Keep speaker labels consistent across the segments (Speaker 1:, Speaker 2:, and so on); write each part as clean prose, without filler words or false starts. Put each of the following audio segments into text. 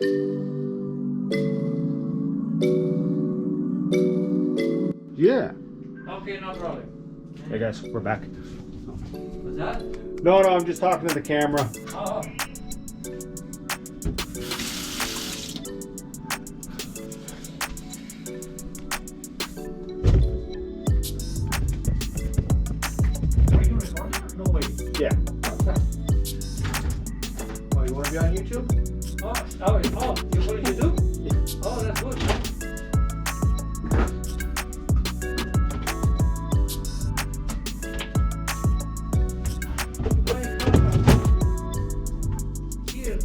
Speaker 1: Yeah.
Speaker 2: Okay, no problem.
Speaker 1: Hey guys, we're back.
Speaker 2: What's that?
Speaker 1: No, I'm just talking to the camera.
Speaker 2: Oh. Are you recording? No way.
Speaker 1: Yeah. Oh, you want to be on YouTube?
Speaker 2: You're going to do? Yeah. Oh, that's good. Here,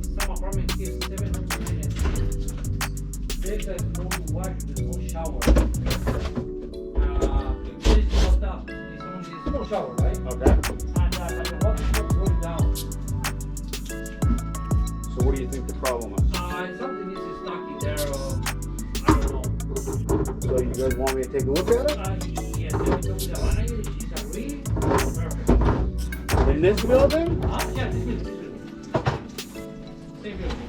Speaker 2: some apartment here, 700 minutes. There's no water, there's no shower. It's not up. It's only a small shower, right?
Speaker 1: Okay.
Speaker 2: And but the water is not going down.
Speaker 1: So what do you think the problem is?
Speaker 2: Something is stuck in there. I don't know.
Speaker 1: So you guys want me to take a look at it?
Speaker 2: Yes, let me talk to the manager. She's agreed. Perfect.
Speaker 1: In this building?
Speaker 2: Yeah, this is same building.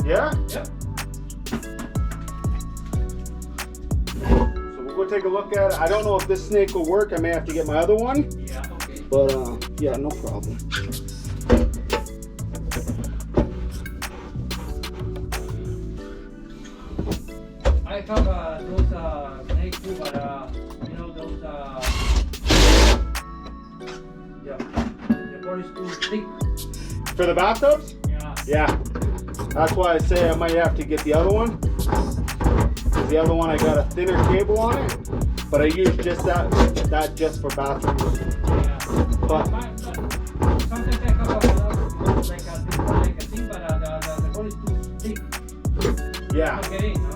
Speaker 1: Yeah?
Speaker 2: Yep.
Speaker 1: So we'll go take a look at it. I don't know if this snake will work. I may have to get my other one.
Speaker 2: Yeah, okay.
Speaker 1: But yeah, no problem.
Speaker 2: I have those snakes too, but you know those yeah, the body is too thick.
Speaker 1: For the bathtubs?
Speaker 2: Yeah.
Speaker 1: Yeah. That's why I say I might have to get the other one. 'Cause the other one I got a thinner cable on it, but I use just that just for bathrooms.
Speaker 2: Yeah.
Speaker 1: But
Speaker 2: Sometimes I have like a thing, but the body is too thick.
Speaker 1: yeah.
Speaker 2: Not getting, huh?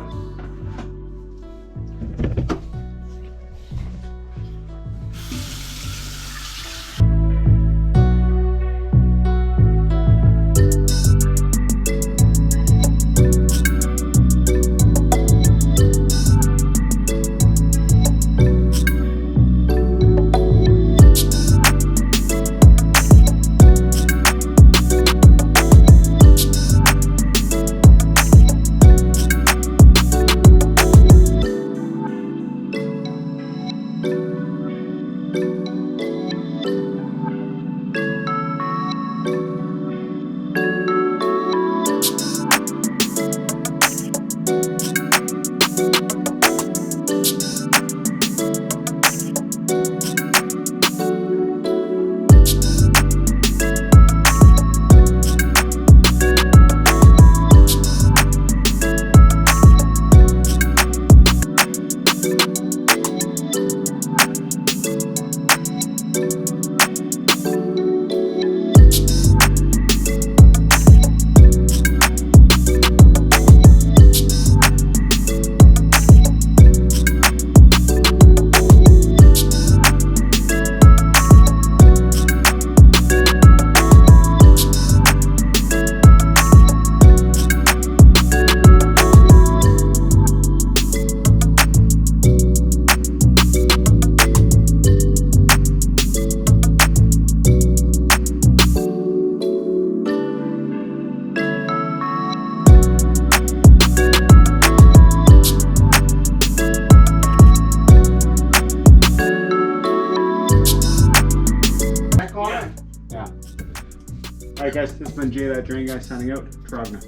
Speaker 1: Alright guys, this has been Jay, that drain guy, signing out. Trogna.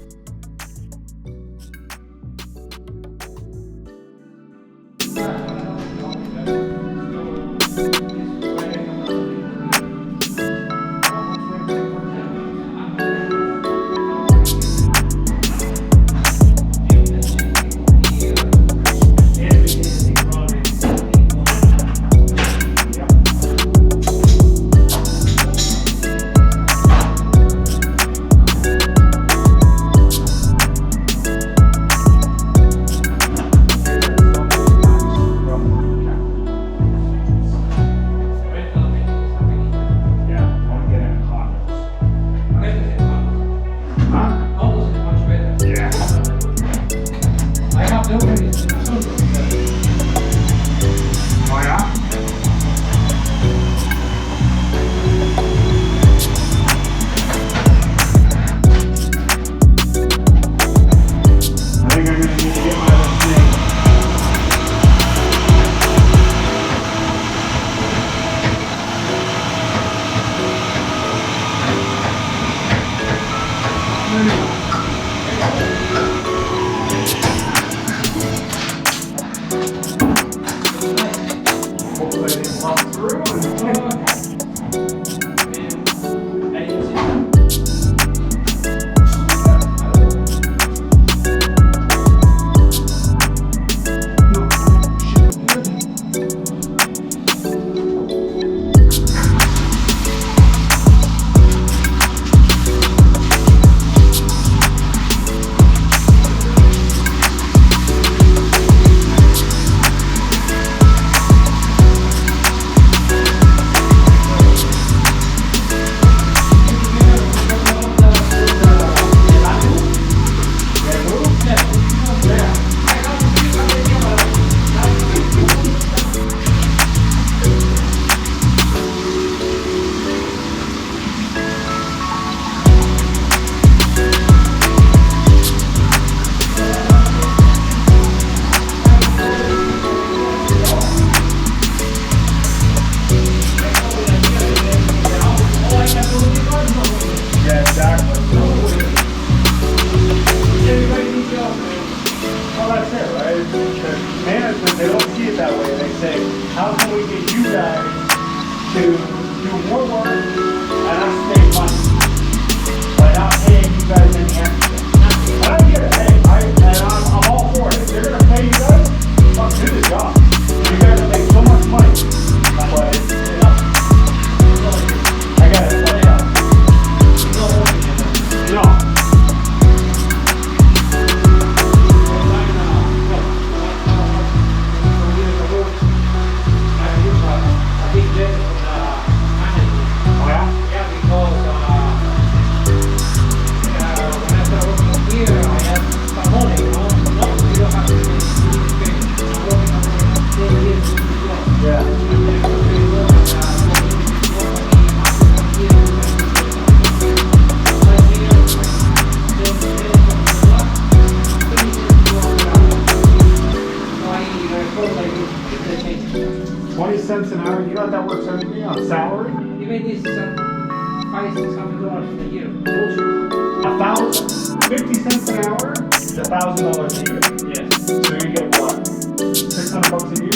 Speaker 1: $0.20 an hour. You know what that works out to be on salary?
Speaker 2: Even this $500-600 a year.
Speaker 1: $1,000, 50 cents an hour is $1,000 a year.
Speaker 2: Yes.
Speaker 1: So you get what? $600 a year?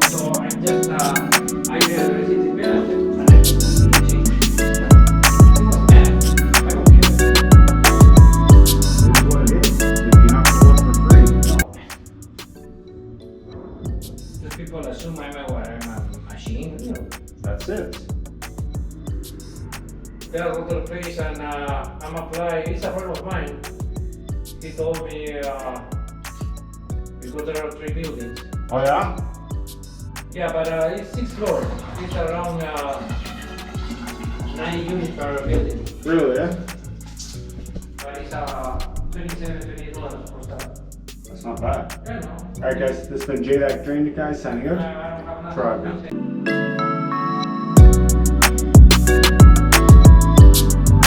Speaker 2: So I just I received the benefit and I just change. It was bad. I don't care.
Speaker 1: It is what it is. If you're not gonna work for free.
Speaker 2: The people assume I'm a machine. You know.
Speaker 1: That's it.
Speaker 2: Then I go to the place and I'm apply. It's a friend of mine. He told me because there are 3 buildings.
Speaker 1: Oh yeah?
Speaker 2: Yeah, but it's 6 floors. It's around 9 units per building.
Speaker 1: Really, yeah?
Speaker 2: But it's $27-$28 per staff.
Speaker 1: That's not bad.
Speaker 2: Yeah, no.
Speaker 1: Alright guys, this has been Jay, that drain guy, signing out.
Speaker 2: I don't have
Speaker 1: Try it.
Speaker 2: nothing.